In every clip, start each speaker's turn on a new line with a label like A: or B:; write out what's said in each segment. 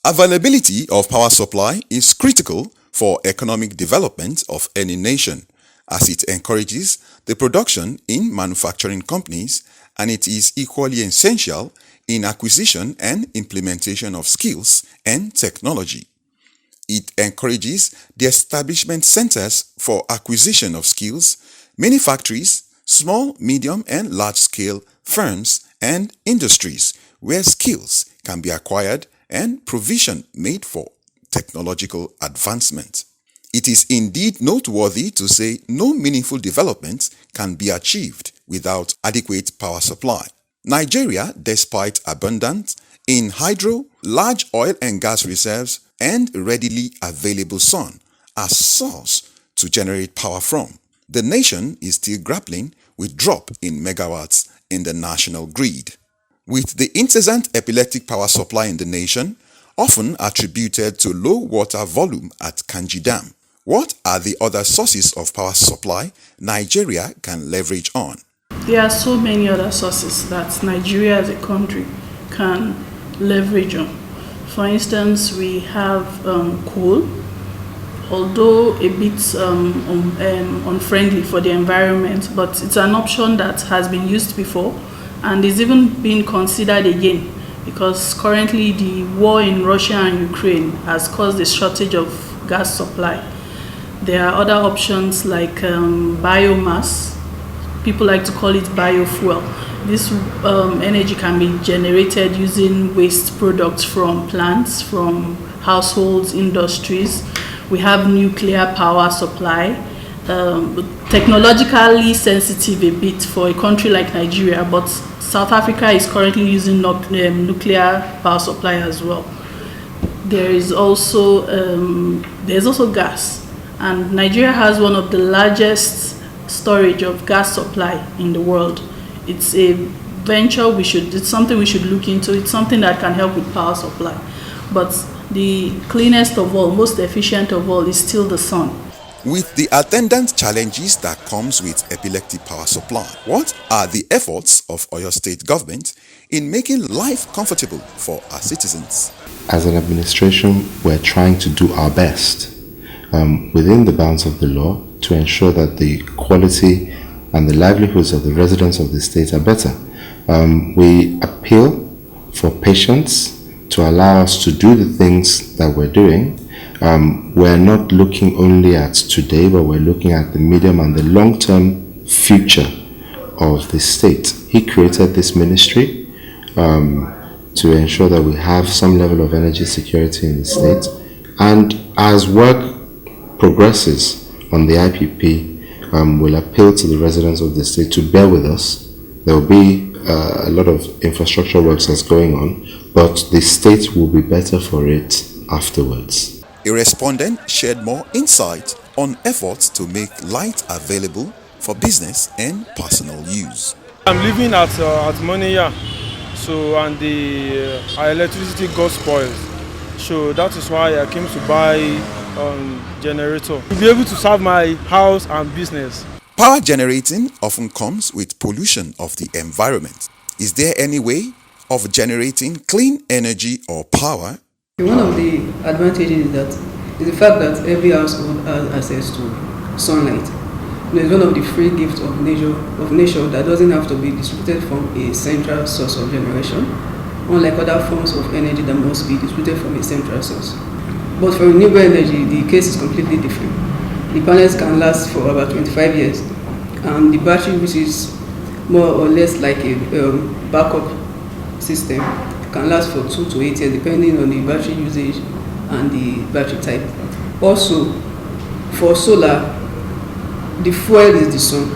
A: Availability of power supply is critical for economic development of any nation, as it encourages the production in manufacturing companies, and it is equally essential in acquisition and implementation of skills and technology. It encourages the establishment centers for acquisition of skills, many factories, small, medium, and large-scale firms and industries where skills can be acquired and provision made for technological advancement. It is indeed noteworthy to say no meaningful development can be achieved without adequate power supply. Nigeria, despite abundant in hydro, large oil and gas reserves, and readily available sun as source to generate power from, the nation is still grappling with drop in megawatts in the national grid. With the incessant epileptic power supply in the nation, often attributed to low water volume at Kanji Dam, what are the other sources of power supply Nigeria can leverage on?
B: There are so many other sources that Nigeria as a country can leverage on. For instance, we have coal, although a bit unfriendly for the environment, but it's an option that has been used before and is even being considered again, because currently the war in Russia and Ukraine has caused a shortage of gas supply. There are other options like biomass. People like to call it biofuel. This energy can be generated using waste products from plants, from households, industries. We have nuclear power supply, technologically sensitive a bit for a country like Nigeria, but South Africa is currently using nuclear power supply as well. There's also gas, and Nigeria has one of the largest storage of gas supply in the world. It's a venture it's something we should look into. It's something that can help with power supply. But the cleanest of all, most efficient of all, is still the sun.
A: With the attendant challenges that comes with epileptic power supply, what are the efforts of Oyo State government in making life comfortable for our citizens?
C: As an administration, we're trying to do our best within the bounds of the law to ensure that the quality and the livelihoods of the residents of the state are better. We appeal for patience to allow us to do the things that we're doing. We're not looking only at today, but we're looking at the medium and the long-term future of the state. He created this ministry to ensure that we have some level of energy security in the state. And as work progresses on the IPP, we'll appeal to the residents of the state to bear with us. There will be a lot of infrastructure works that's going on, but the state will be better for it afterwards.
A: A respondent shared more insight on efforts to make light available for business and personal use.
D: I'm living at Moniya, and our electricity got spoiled. So that is why I came to buy generator to be able to serve my house and business.
A: Power generating often comes with pollution of the environment. Is there any way of generating clean energy or power?
E: One of the advantages is the fact that every household has access to sunlight. It's one of the free gifts of nature that doesn't have to be distributed from a central source of generation, unlike other forms of energy that must be distributed from a central source. But for renewable energy, the case is completely different. The panels can last for about 25 years, and the battery, which is more or less like a backup system, can last for 2 to 8 years, depending on the battery usage and the battery type. Also, for solar, the fuel is the sun,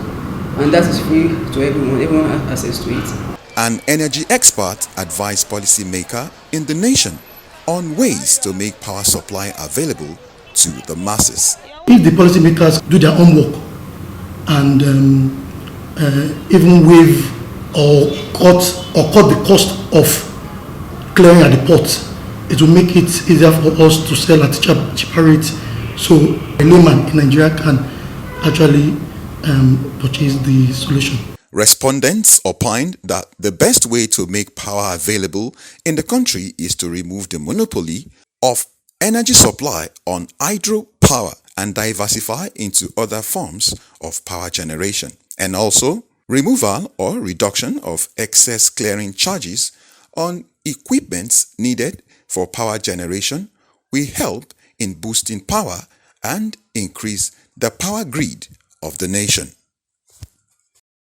E: and that is free to everyone. Everyone has access to it.
A: An energy expert advised policymakers in the nation on ways to make power supply available to the masses.
F: If the policymakers do their own work and even waive or cut the cost of clearing at the port, it will make it easier for us to sell at cheaper rate, so a layman in Nigeria can actually purchase the solution.
A: Respondents opined that the best way to make power available in the country is to remove the monopoly of energy supply on hydropower and diversify into other forms of power generation, and also removal or reduction of excess clearing charges on equipments needed for power generation will help in boosting power and increase the power grid of the nation.